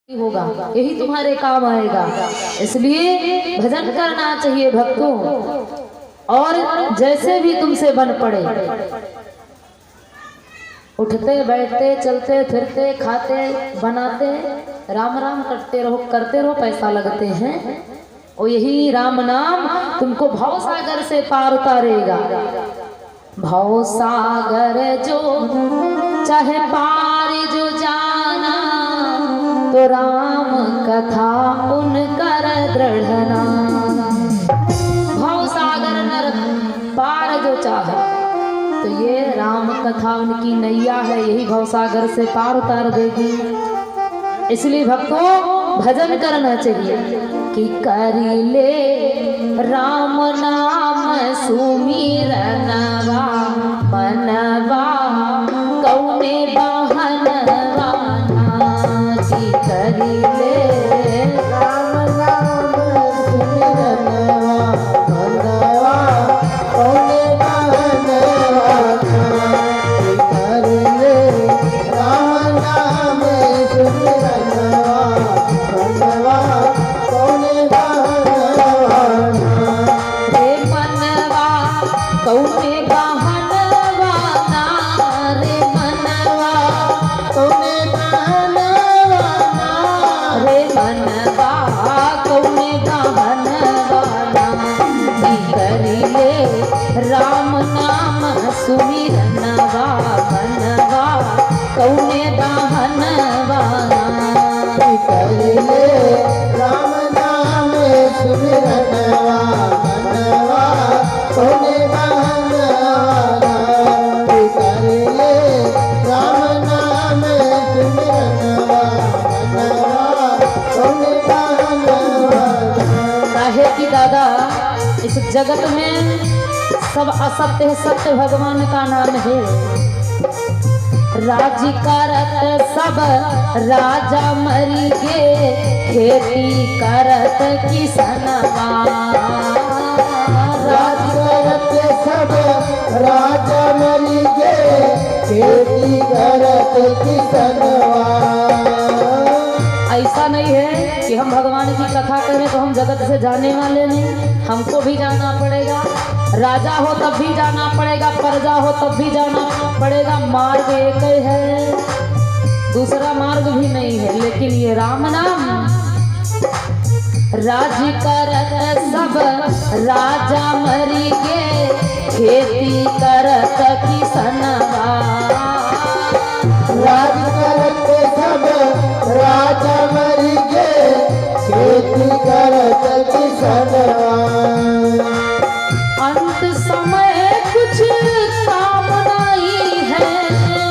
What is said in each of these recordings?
होगा, यही तुम्हारे काम आएगा। इसलिए भजन करना चाहिए भक्तों। और जैसे भी तुमसे बन पड़े, उठते बैठते चलते फिरते खाते बनाते राम राम करते रहो, पैसा लगते हैं। और यही राम नाम तुमको भव सागर से पार उतारेगा। भव सागर जो चाहे पार जो जाना, तो राम कथा उन कर दृढ़ना। भव सागर नर पार जो चाहे, तो ये राम कथा उनकी नैया है, यही भव सागर से पार उतार देगी। इसलिए भक्तों भजन करना चाहिए कि करी ले राम नाम सुमिरनवा, मनवा कौने बहनवा की करी ले राम नाम सुमिरनवा, मनवा कौने बहनवा की करी ले राम नाम सुमिरनवा, मनवा कौने बहनवा रे मनवा कौने बहनवा रे मनवा कौने बहनवा रे मनवा कौने बहनवा की करी ले राम नाम सुमिरनवा, मनवा कौने बहनवा की करी ले राम नाम सुमिरनवा, मनवा कौने बहनवा की करी ले राम नाम सुमिरनवा, मनवा कौने बहनवा। काहे कि दादा इस जगत में सब असत्य है, सत्य भगवान का नाम है। राज करत सब राजा मरी गे, खेती करत किसनवा। राज करत सब राजा मरी गे, खेती करत किसनवा। ऐसा नहीं है कि हम भगवान की कथा करें तो हम जगत से जाने वाले नहीं, हमको भी जाना पड़ेगा। राजा हो तब भी जाना पड़ेगा, प्रजा हो तब भी जाना पड़ेगा। मार्ग एक ही है, दूसरा मार्ग भी नहीं है। लेकिन ये राम नाम राज करत सब राजा मरी गे, खेती करत किसनवा। राज करत सब राजा मरी गे, खेती करत किसनवा। अंत समय कुछ काम नहीं है,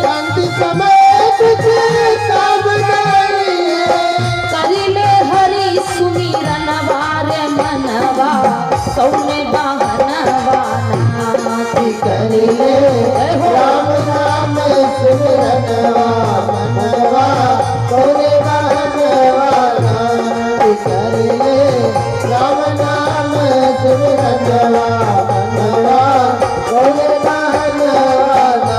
अंत समय कुछ काम नहीं है। करी ले हरि सुमिरनवा रे मनवा कौने बहनवा की करी ले राम नाम सुमिरनवा, मनवा कौने बहनवा की करी ले राम नाम सुमिरनवा, मनवा कौने बहनवा।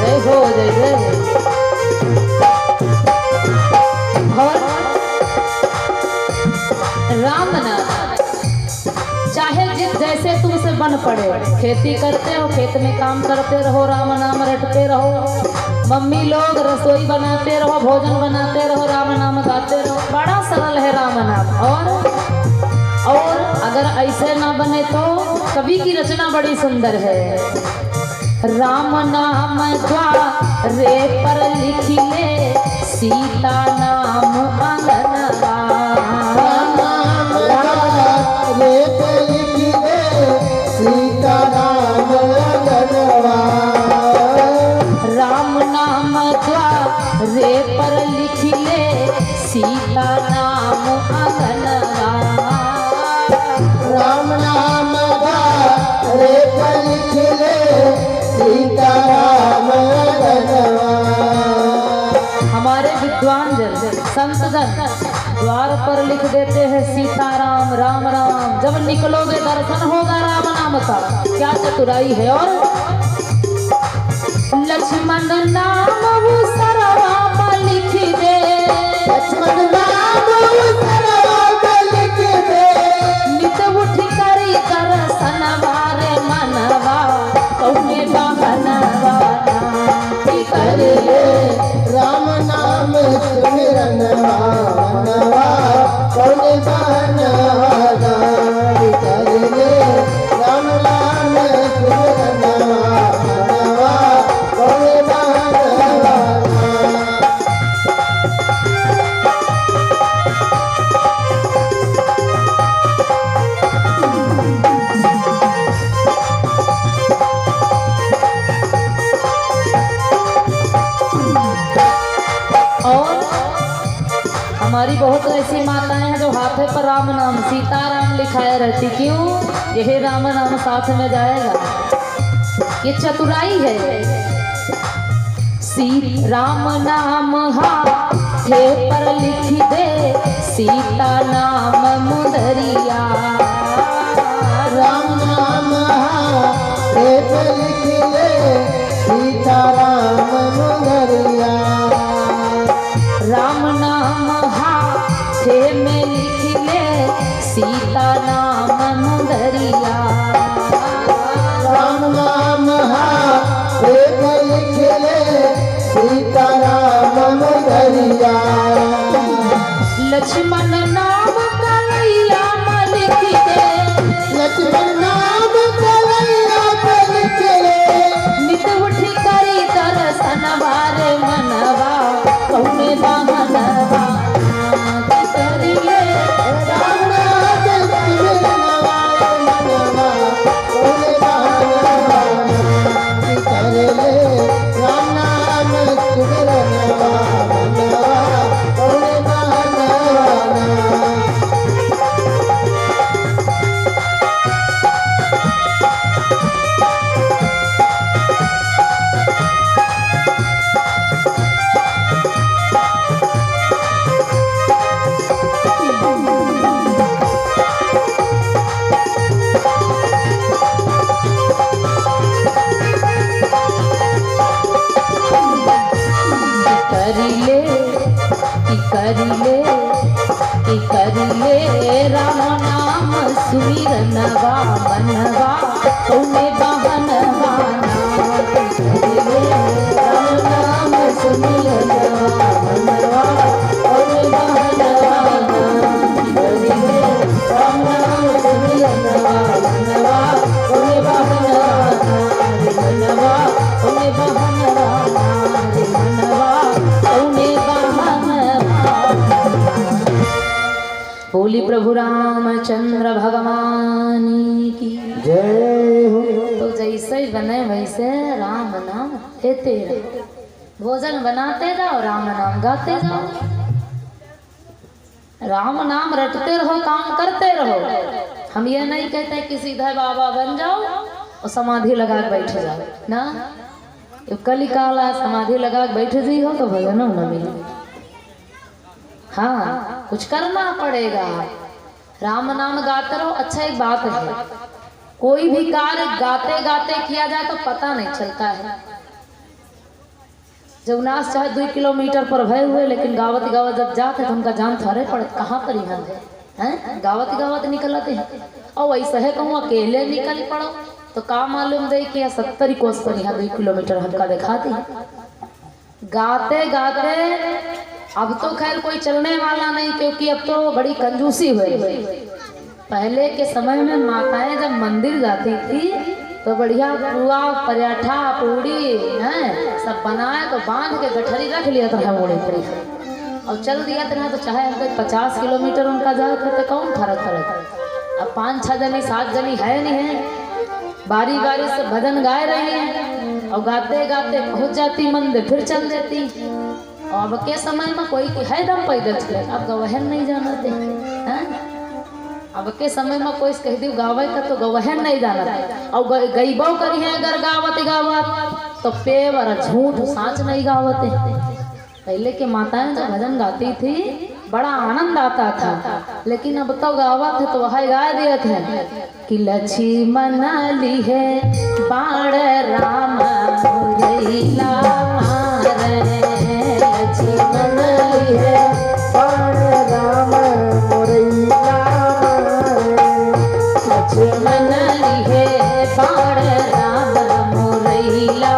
जय हो जय जय। और राम नाम चाहे जिस जैसे तुमसे बन पड़े, खेती करते हो खेत में काम करते रहो, राम नाम रटते रहो। मम्मी लोग रसोई बनाते रहो, भोजन बनाते रहो, राम नाम गाते रहो। बड़ा सरल है राम नाम। और अगर ऐसे ना बने तो कवि की रचना बड़ी सुंदर है। राम नाम द्वारे पर लिख ले, सीता नाम अंगनवा। रे पर लिख ले, सीता नाम अंगनवा। राम नाम द्वारे पर लिख ले, सीता नाम अंगनवा। राम नाम द्वारे पर लिख ले, सीता नाम अंगनवा। हमारे विद्वान जन संत जन द्वार पर लिख देते हैं सीताराम राम राम। जब निकलोगे दर्शन होगा राम नाम का। क्या चतुराई है। और लक्ष्मण नाम कर ले राम नाम सुमिरनवा मनवा कौन बहनवा कर ले राम नाम सुमिरनवा मनवा कौन बहनवा। और हमारी बहुत ऐसी माताएं हैं जो हाथे पर राम नाम सीताराम लिखाए रहती, क्यों? यही राम नाम साथ में जाएगा, ये चतुराई है। राम नाम हाथे पर लिख दे सीता नाम मुदरिया, राम नाम हाथे पर लिख ले सीताराम मुदरिया, राम नाम हाथे में लिख ले सीता नाम मुदरिया, राम नाम हाथे पर लिख ले सीताराम मुदरिया, लक्ष्मण नाम कन्हैया में लिख दे, लक्ष्मण नाम कन्हैया पर लिख ले नित उठी करी दर्शन बारे मनवा कौने बहनवा कर ले राम नाम सुमिरनवा मनवा कौन बहनवा कर ले राम नाम सुमिरनवा मनवा कौन बहनवा। कर ले राम नाम सुमिरनवा मनवा कौने बहनवा कर ले राम नाम सुमिरनवा मनवा कौने बहनवा कर ले राम नाम सुमिरनवा मनवा कौने बहनवा मनवा कौने बहनवा मनवा कौने बहनवा। बोली प्रभु रामचंद्र भगवान की जय हो। तो जैसे ही बने वैसे राम नाम लेते रहो, भोजन बनाते जाओ, राम नाम गाते जाओ, राम नाम रटते रहो, काम करते रहो। हम ये नहीं कहते कि सीधा बाबा बन जाओ और समाधि लगा के बैठ जाओ ना, कल काला समाधि लगा के बैठ जी हो तो भजन न मिले। हाँ, कुछ करना पड़ेगा, राम नाम गाते रहो। अच्छा एक बात है, कोई भी कार्य गाते गाते किया जाए तो पता नहीं चलता है। जमुनास चाहे 2 किलोमीटर पर भय हुए, लेकिन गावत गावत जब जाते तो उनका जान थोड़े पड़े कहाँ पर यहाँ है, गावत गावत निकलते हैं। और वैसे है कहूँ अकेले निकल पड़ो तो का मालूम दे कि 70 कोस पर यहाँ 2 किलोमीटर हमका दिखाती। गाते गाते अब तो खैर कोई चलने वाला नहीं, क्योंकि अब तो बड़ी कंजूसी हुई। पहले के समय में माताएं जब मंदिर जाती थी तो बढ़िया पुआ पराठा पूड़ी हैं सब बनाए तो बांध के गठरी रख लिया था मोड़े पर और चल दिया था। तो चाहे हमको 50 किलोमीटर उनका जाए तो कौन फर्क पड़े। अब 5-6 जनी 7 जनी है नहीं है, बारी बारी से भजन गाए रही हैं और गाते गाते पहुंच जाती मंदिर, फिर चल देती। और अब के समय में कोई है दम पैदल चले, अब गवहन नहीं जाना थे हैं। अब के समय में कोई कह दी गावे का तो गवहन नहीं जाना थे, और गईबो करी है अगर गावत गावत तो पेवर झूठ सांच नहीं गावते। पहले के माताएं जब भजन गाती थी बड़ा आनंद आता था, लेकिन अब तो गावत है तो वह गा दिए थे कि लक्ष्मण ली है बाण राम मुरैला लक्ष्मण ली है बाण राम मुरैला लक्ष्मण ली है बाण राम मुरैला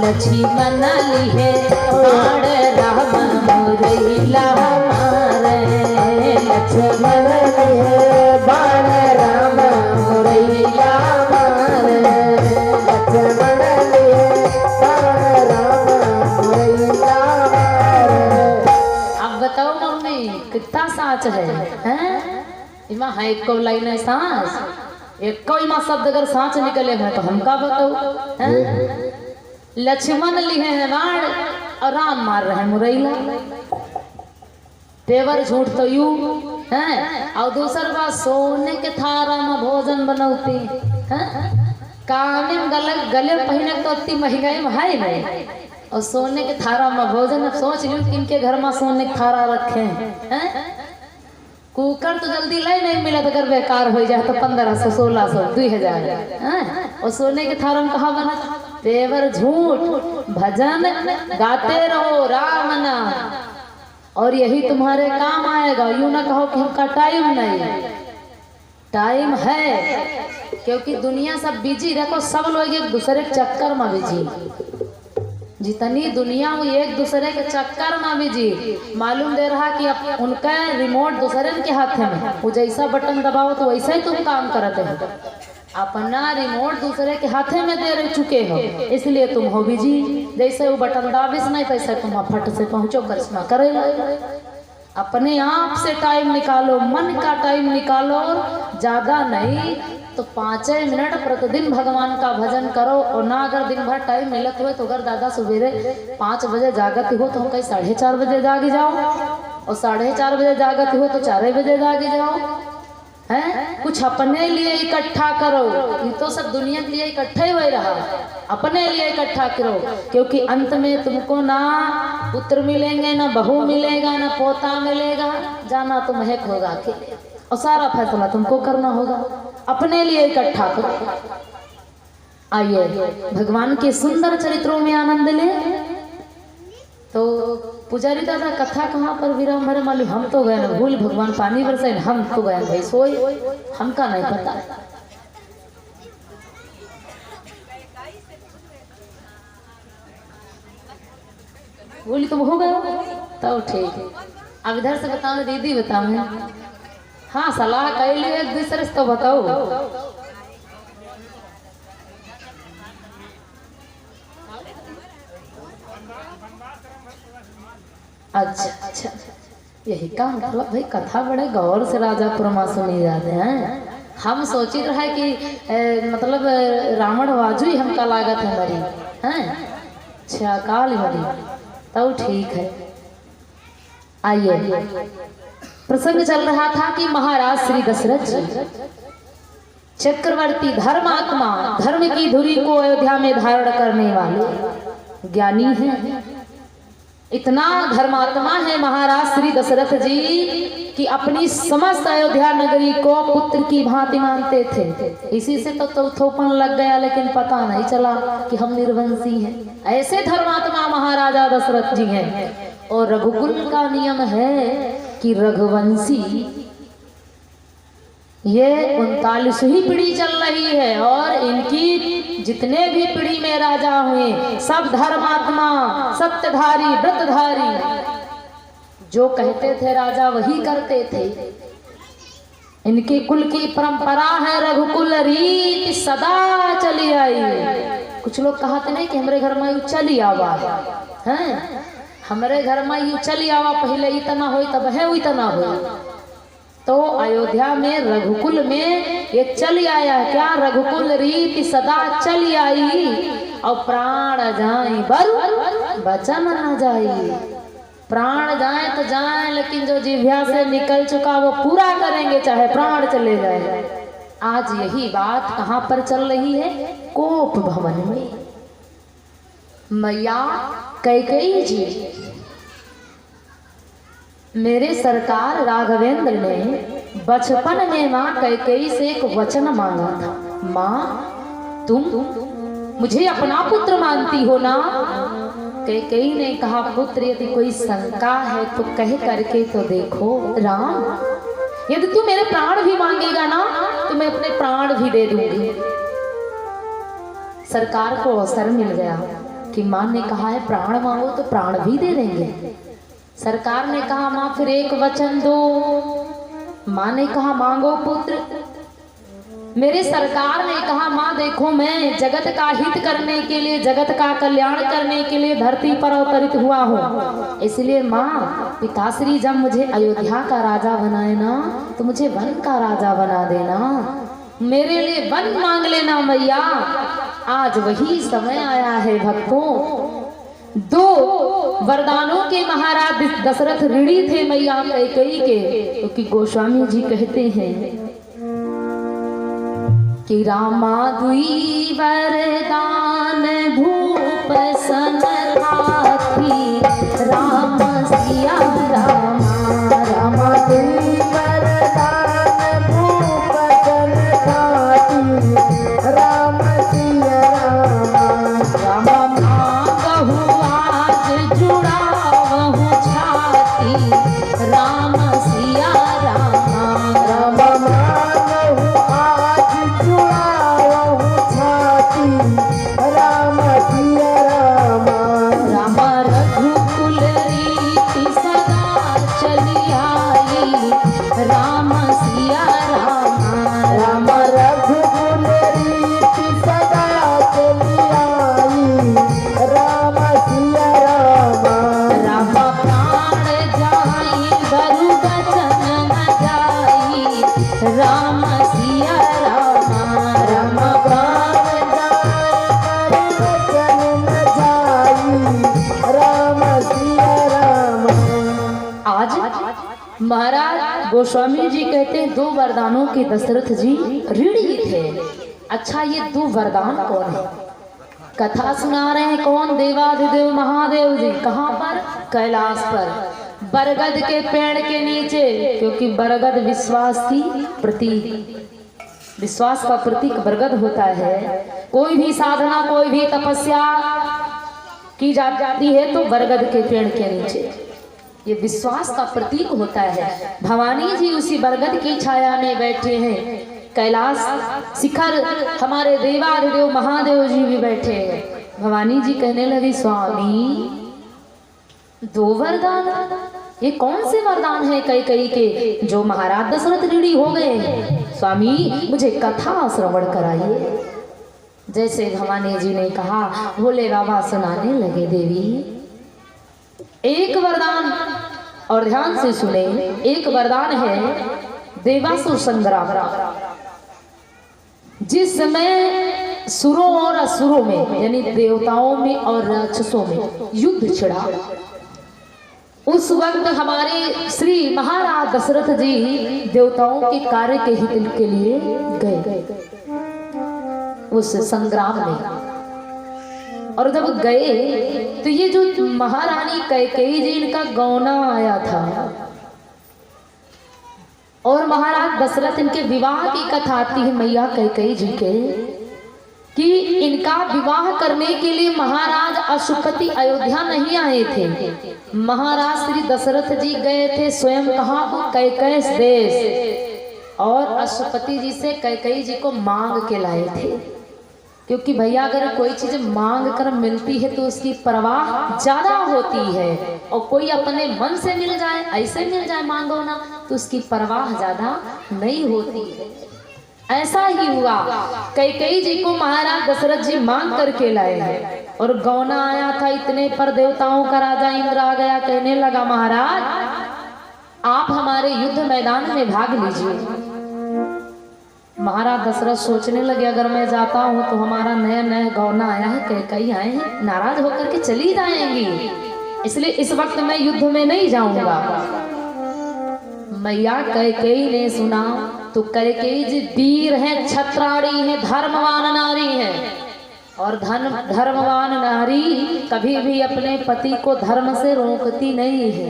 लक्ष्मण लिहे बाण राम मुरैला मारे लक्ष्मण लिहे बाण राम मुरैया मारे लक्ष्मण लिहे बाण राम मुरैया मारे। अब बताओ मम्मी कितना साच है इमा है को लाइन है सांस एक कोई माँ शब्द अगर सांच निकले है तो हम का बताओ हैं? लक्ष्मण लिहे हैं बाण और राम मार रहे हैं मुरैला पेवर झूठ तो यू हैं और दूसर बात सोने के थारा में भोजन बनौती हैं काने में गले पहने तो इतनी महंगाई में है नहीं और सोने के थारा में भोजन अब सोच लूं किनके घर में सोने के थारा रखे हैं कुकर तो जल्दी लाई नहीं मिला तो अगर बेकार हो जाए तो 1500 1600 2000 और सोने के थारा में कहा बना पेवर झूठ भजन गाते रहो राम नाम और यही तुम्हारे काम आएगा। यूं ना कहो कि हमका टाइम नहीं टाइम है क्योंकि दुनिया सब बिजी देखो सब लोग एक दूसरे के चक्कर में बिजी जितनी दुनिया वो एक दूसरे के चक्कर में बिजी मालूम दे रहा कि अब उनका रिमोट दूसरे के हाथ में वो जैसा बटन दबाओ तो वैसा ही तुम काम करते हो अपना रिमोट दूसरे के हाथे में दे चुके हो इसलिए तुम हो बिजी जैसे वो बटन दाबिस नहीं तैसे तुम फट से पहुंचो करिश्मा करे अपने आप से टाइम निकालो मन का टाइम निकालो ज्यादा नहीं तो 5 मिनट प्रतिदिन भगवान का भजन करो और ना अगर दिन भर टाइम मिलत हुए तो अगर दादा सवेरे 5 बजे जागत हो तो हम कहीं 4:30 बजे जागे जाओ और 4:30 बजे जागत हो तो 4 बजे जागे जाओ हैं कुछ अपने लिए इकट्ठा करो ये तो सब दुनिया के लिए इकट्ठा ही हो रहा अपने लिए इकट्ठा करो क्योंकि अंत में तुमको ना पुत्र मिलेंगे ना बहू मिलेगा ना पोता मिलेगा जाना तो महक होगा और सारा फैसला तुमको करना होगा अपने लिए इकट्ठा करो। आइए भगवान के सुंदर चरित्रों में आनंद ले। तो पुजारी दादा कथा कहाँ पर विराम भरे मालूम हम तो गए ना भूल भगवान पानी बरसे हम तो गए भाई सोई हमका नहीं पता बोली तुम हो गए तो ठीक है। अब इधर से बताओ दीदी बताओ हाँ सलाह कर लिए एक दूसरे से तो बताओ अच्छा अच्छा यही का मतलब भाई कथा बड़े गौर से राजापुर माँ सुनी जाते हैं हम सोचित रहे कि मतलब रावण वाजू ही हमका लागत है मरी हैं अच्छा काल मरी तो ठीक है। आइए प्रसंग चल रहा था कि महाराज श्री दशरथ जी चक्रवर्ती धर्मात्मा धर्म की धुरी को अयोध्या में धारण करने वाले ज्ञानी हैं इतना धर्मात्मा है महाराज श्री दशरथ जी कि अपनी समस्त अयोध्या नगरी को पुत्र की भांति मानते थे। इसी से तो चौथोपन लग गया लेकिन पता नहीं चला कि हम निर्वंशी हैं। ऐसे धर्मात्मा महाराजा दशरथ जी हैं और रघुकुल का नियम है कि रघुवंशी ये 39वीं पीढ़ी चल रही है और इनकी जितने भी पीढ़ी में राजा हुए सब धर्मात्मा सत्यधारी व्रतधारी जो कहते थे राजा वही करते थे। इनके कुल की परंपरा है रघुकुल रीत सदा चली आई। कुछ लोग कहते नहीं कि हमारे घर में यू चली आवा हैं हमारे घर में यू चली आवा पहले इतना हो तब है इतना हो। तो अयोध्या में रघुकुल में ये चली आया क्या रघुकुल रीति सदा चली आई और प्राण जाए बर बचन न जाए। प्राण जाए तो जाए लेकिन जो जिह्वा से निकल चुका वो पूरा करेंगे चाहे प्राण चले जाए। आज यही बात कहाँ पर चल रही है कोप भवन में। मैया कैकेयी जी मेरे सरकार राघवेंद्र ने बचपन में माँ कैकेयी से एक वचन मांगा था माँ तुम मुझे अपना पुत्र मानती हो ना। कैकेयी ने कहा पुत्र यदि कोई शंका है तो कह करके तो देखो राम यदि तू मेरे प्राण भी मांगेगा ना तो मैं अपने प्राण भी दे दूंगी। सरकार को अवसर मिल गया क्योंकि माँ ने कहा है प्राण मांगो तो प्राण भी दे देंगे। सरकार ने कहा माँ फिर एक वचन दो। माँ ने कहा मांगो पुत्र। मेरे सरकार ने कहा माँ देखो मैं जगत का हित करने के लिए, जगत का कल्याण करने के लिए धरती पर अवतरित हुआ हूँ, इसलिए माँ पिताश्री जब मुझे अयोध्या का राजा बनाए ना तो मुझे वन का राजा बना देना, मेरे लिए वन मांग लेना मैया। आज वही समय आया है भक्तों। दो वरदानों के महाराज दशरथ ऋणी थे मैया कैकेयी के, क्योंकि गोस्वामी जी कहते हैं कि रामा दुई वरदान भूप सन हाथी, राम सिया रामा। रामा दुई वरदान भूप सन हाथी, राम सिया रामा। रामा मांगहु आज जुड़ावहु छाती, राम सिया रामा। रामा मांगहु आज जुड़ावहु छाती, राम सिया रामा। रामा रघुकुल रीति सदा चली आई, राम सिया रामा। राम रघुकुल रीति सदा चली आई, राम सिया रामा। रामा प्राण जाई बरु बचन न जाई, राम सिया रामा। राम प्राण जाए बचन न जाई, राम सिया रामा। आज महाराज गोस्वामी जी कहते हैं दो वरदानों के दशरथ जी ऋणी थे। अच्छा ये दो वरदान कौन है? कथा सुना रहे हैं कौन? देवाधिदेव महादेव जी। कहाँ पर? कैलाश पर, बरगद के पेड़ के नीचे, क्योंकि बरगद विश्वास की प्रतीक, विश्वास का प्रतीक बरगद होता है। कोई भी साधना, कोई भी तपस्या की जाती है तो बरगद के पेड़ के नीचे, ये विश्वास का प्रतीक होता है। भवानी जी उसी बरगद की छाया में बैठे हैं। कैलाश शिखर हमारे देवाधिदेव महादेव जी भी बैठे हैं। भवानी जी कहने लगी स्वामी दो वरदान, ये कौन से वरदान है कैकेयी के जो महाराज दशरथ ऋणी हो गए हैं? स्वामी मुझे कथा श्रवण कराइए। जैसे भवानी जी ने कहा भोले बाबा सुनाने लगे देवी एक वरदान, और ध्यान से सुने। एक वरदान है देवासुर संग्राम, जिसमें सुरों और असुरों में यानी देवताओं में और राक्षसों में युद्ध छिड़ा। उस वक्त हमारे श्री महाराज दशरथ जी देवताओं के कार्य के हित के लिए गए उस संग्राम में। और जब गए तो ये जो महारानी कैकेयी जी इनका गौना आया था और महाराज दशरथ इनके विवाह की कथा आती है मैया कैकेयी जी के कि इनका विवाह करने के लिए महाराज अशुपति अयोध्या नहीं आए थे। महाराज श्री दशरथ जी गए थे स्वयं कहाँ? कैकेयी देश, और अशुपति जी से कैकेयी जी को मांग के लाए थे। क्योंकि भैया अगर कोई चीज मांग कर मिलती है तो उसकी परवाह ज्यादा होती है, और कोई अपने मन से मिल जाए, ऐसे मिल जाए मांगो ना, तो उसकी परवाह ज्यादा नहीं होती है। ऐसा ही हुआ, कैकेयी जी को महाराज दशरथ जी मांग करके लाए हैं और गौना आया था। इतने पर देवताओं का राजा इंद्र आ गया, कहने लगा महाराज आप हमारे युद्ध मैदान में भाग लीजिए। महाराज दशरथ सोचने लगे अगर मैं जाता हूँ तो हमारा नया नया गौना आया है, कैकेयी आए हैं, नाराज होकर के चली जाएंगी, इसलिए इस वक्त मैं युद्ध में नहीं जाऊंगा। मैया कैकेयी ने सुना तो कैकेयी जी वीर हैं, छत्राणी हैं, धर्मवान नारी हैं, और धर्मवान नारी कभी भी अपने पति को धर्म से रोकती नहीं है।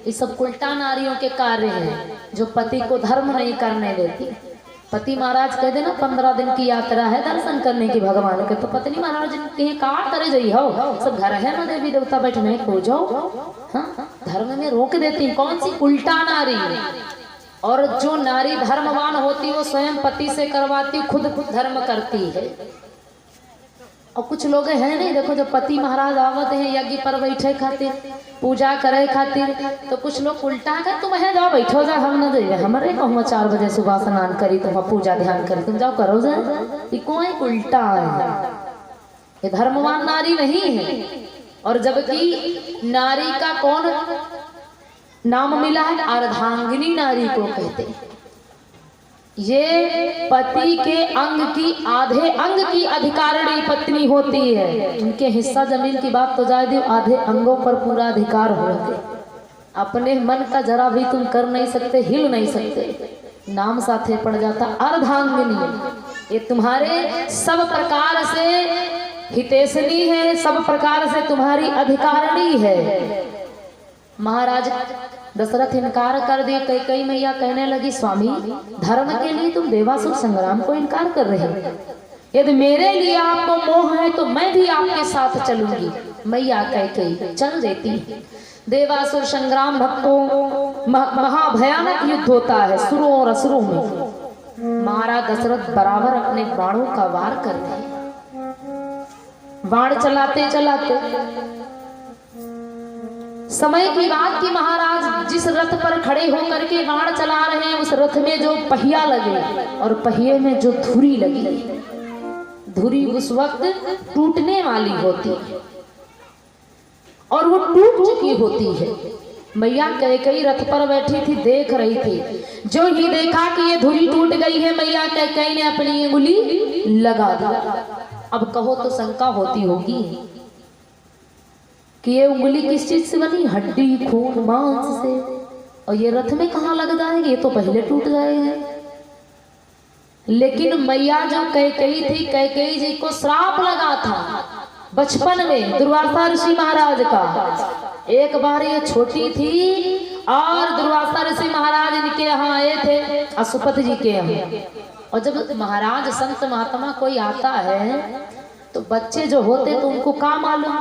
ये सब उल्टा नारियों के कार्य हैं जो पति को धर्म नहीं करने देती। पति महाराज कह देना 15 दिन की यात्रा है दर्शन करने की भगवान के, तो पत्नी महाराज कहीं काट करे जाइए हो, सब घर है ना देवी देवता बैठने को जाओ। हाँ, धर्म में रोक देती कौन सी? उल्टा नारी। और जो नारी धर्मवान होती वो स्वयं पति से करवाती, खुद धर्म करती है। और कुछ लोग हैं नहीं, देखो जब पति महाराज आवत हैं यज्ञ पर बैठे खातिर, पूजा करे खातिर, तो कुछ लोग उल्टा कर तुम है जाओ बैठो जा, हम न जाइए, हमारे कहूँ 4 बजे सुबह स्नान करी तुम पूजा ध्यान करी, तुम जाओ करो जा। ये कोई उल्टा है, ये धर्मवान नारी नहीं है। और जबकि नारी का कौन नाम मिला है? अर्धांगिनी नारी को कहते हैं। ये पति के अंग की आधे अंग की अधिकारिणी पत्नी होती है। उनके हिस्सा जमीन की बात तो जाए दी, आधे अंगों पर पूरा अधिकार होते। अपने मन का जरा भी तुम कर नहीं सकते, हिल नहीं सकते, नाम साथे पड़ जाता अर्धांगिनी। ये तुम्हारे सब प्रकार से हितैषणी है, सब प्रकार से तुम्हारी अधिकारिणी है। महाराज दशरथ इनकार कर दिए। कई मैया कहने लगी स्वामी धर्म के लिए तुम देवासुर संग्राम को इनकार कर रहे हो, यदि मेरे लिए आपको मोह है तो मैं भी आपके साथ चलूंगी। मैया कई चल देती। देवासुर संग्राम भक्तों महाभयानक युद्ध होता है सुरों और असुरों में। महाराज दशरथ बराबर अपने बाणों का वार करते हैं। बाण चलाते चलाते समय की बात की महाराज जिस रथ पर खड़े होकर के बाण चला रहे हैं, उस रथ में जो पहिया लगे और पहिए में जो धुरी लगी, धुरी उस वक्त टूटने वाली होती है और वो टूट चुकी होती है। मैया कई रथ पर बैठी थी, देख रही थी। जो ही देखा कि ये धुरी टूट गई है, मैया कई ने अपनी अंगुली लगा दी। अब कहो तो शंका होती होगी कि ये उंगली किस चीज से बनी? हड्डी खून मांस से, और ये रथ में कहाँ लग जाएगी? ये तो पहले टूट जाएगा। लेकिन मैया जो कैकेयी थी, कैकेयी जी को श्राप लगा था बचपन में दुर्वासा ऋषि महाराज का। एक बार ये छोटी थी और दुर्वासा ऋषि महाराज इनके यहाँ आए थे, अशुपत जी के यहाँ। और जब महाराज संत महात्मा कोई आता है तो बच्चे जो होते तो उनको क्या मालूम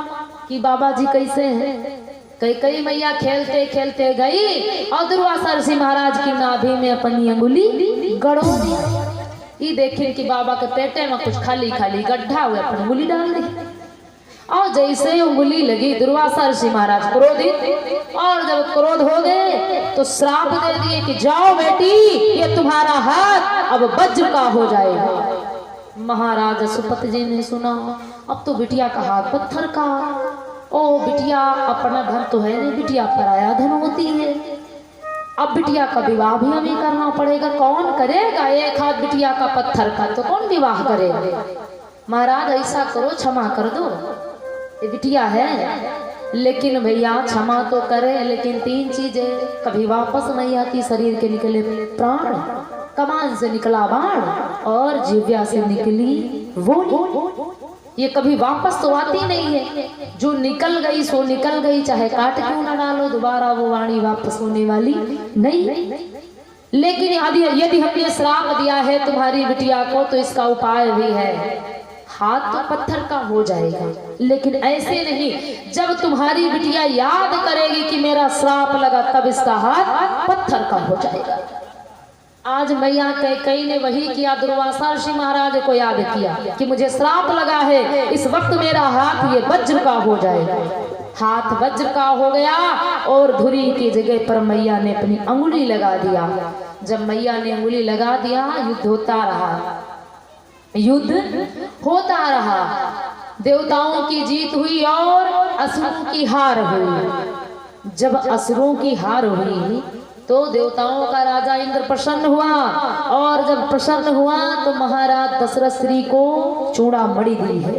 कि बाबा जी कैसे हैं। कई मैया खेलते खेलते गई और दुर्वासा ऋषि महाराज की नाभि में अपनी अंगुली गड़ो दी। ये देखे कि बाबा के पेटे में कुछ खाली खाली गड्ढा हुआ, अपनी अंगुली डाल दी। और जैसे उंगली लगी दुर्वासा ऋषि महाराज क्रोधित, और जब क्रोध हो गए तो श्राप दे दिए कि जाओ बेटी, ये तुम्हारा हाथ अब वज्र का हो जाएगा। महाराज अशुपत जी ने सुना, अब तो बिटिया का हाथ पत्थर का। ओ बिटिया अपना धन तो है नहीं, बिटिया पराया धन होती है। अब बिटिया का विवाह भी हमें करना पड़ेगा। कौन करेगा? एक हाथ बिटिया का पत्थर का, तो कौन विवाह करेगा? महाराज ऐसा करो, क्षमा कर दो, ये बिटिया है। लेकिन भैया क्षमा तो करे, लेकिन 3 चीजें कभी वापस नहीं आती। शरीर के निकले प्राण, कमान से निकला बाण, और जिह्वा से निकली वो, ये कभी वापस तो आती नहीं है। जो निकल गई सो निकल गई, चाहे काट क्यों ना डालो, दोबारा वो वाणी वापस होने वाली नहीं। लेकिन यदि हमने श्राप दिया है तुम्हारी बिटिया को, तो इसका उपाय भी है। हाथ तो पत्थर का हो जाएगा, लेकिन ऐसे नहीं। जब तुम्हारी बिटिया याद करेगी कि मेरा श्राप लगा, तब इसका हाथ पत्थर का हो जाएगा। आज मैया कई ने वही किया। दुर्वासा ऋषि महाराज को याद किया कि मुझे श्राप लगा है, इस वक्त मेरा हाथ ये वज्र का हो जाएगा। हाथ वज्र का हो गया और धुरी की जगह पर मैया ने अपनी अंगुली लगा दिया। जब मैया ने अंगुली लगा दिया, युद्ध होता रहा, युद्ध होता रहा। देवताओं की जीत हुई और असुरों की हार हुई। जब असुरों की हार हुई तो देवताओं का राजा इंद्र प्रसन्न हुआ, और जब प्रसन्न हुआ तो महाराज दशरथ श्री को चूड़ामणि दी है।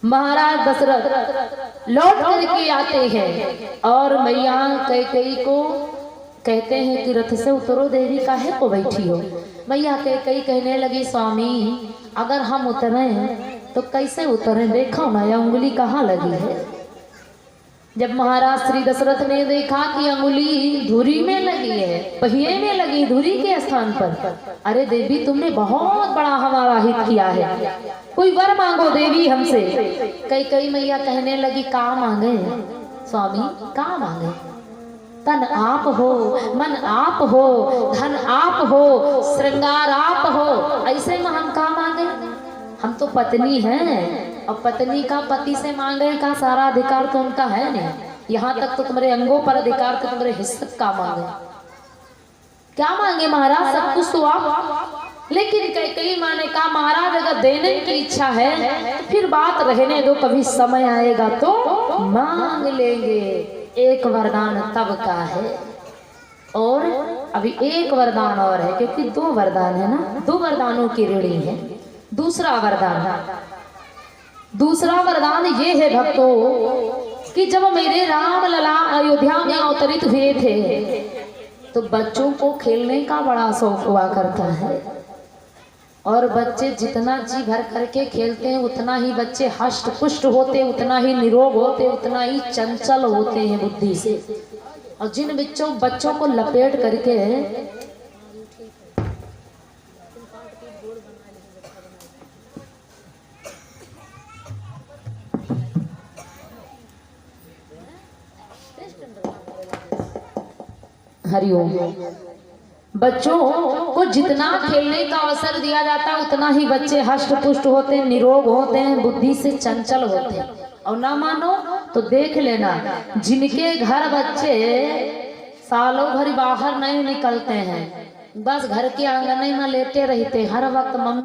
महाराज दशरथ लौट करके आते हैं और मैया कैकेयी को कहते हैं कि रथ से उतरो, देवी काहे को बैठी हो। मैया कैकेयी कहने लगी स्वामी अगर हम उतरे तो कैसे उतरे, देखो ना ये उंगली कहाँ लगी है। जब महाराज श्री दशरथ ने देखा कि अंगुली धुरी में लगी है, पहिए में लगी धुरी के स्थान पर, अरे देवी तुमने बहुत बड़ा हमारा हित किया है, कोई वर मांगो देवी हमसे। कई मैया कहने लगी का मांगे स्वामी, का मांगे? तन आप हो, मन आप हो, धन आप हो, श्रृंगार आप हो, ऐसे में हम का मांगे? हम तो पत्नी हैं और पत्नी का पति से मांगे का सारा अधिकार तो उनका है नहीं। यहाँ तक तो तुम्हारे अंगों पर अधिकार तो तुम्हारे हिस्से का मांगे। क्या मांगे महाराज, सब कुछ तो आप। लेकिन कई माँ ने कहा महाराज अगर देने की इच्छा है तो फिर बात रहने दो, कभी समय आएगा तो मांग लेंगे। एक वरदान तब का है और अभी एक वरदान और है, क्योंकि 2 वरदान है ना, 2 वरदानों की ऋणी है। दूसरा वरदान ये है भक्तों कि जब मेरे राम लला अयोध्या में अवतरित हुए थे तो बच्चों को खेलने का बड़ा शौक हुआ करता है और बच्चे जितना जी भर करके खेलते हैं उतना ही बच्चे हष्ट पुष्ट होते, उतना ही निरोग होते, उतना ही चंचल होते हैं बुद्धि से। और जिन बच्चों को लपेट करके हरिओम, बच्चों को जितना खेलने का अवसर दिया जाता है उतना ही बच्चे हष्ट पुष्ट होते हैं, निरोग होते हैं, बुद्धि से चंचल होते हैं। और ना मानो तो देख लेना जिनके घर बच्चे सालों भर बाहर नहीं निकलते हैं, बस घर के आंगन में लेटे रहते, हर वक्त मम्मी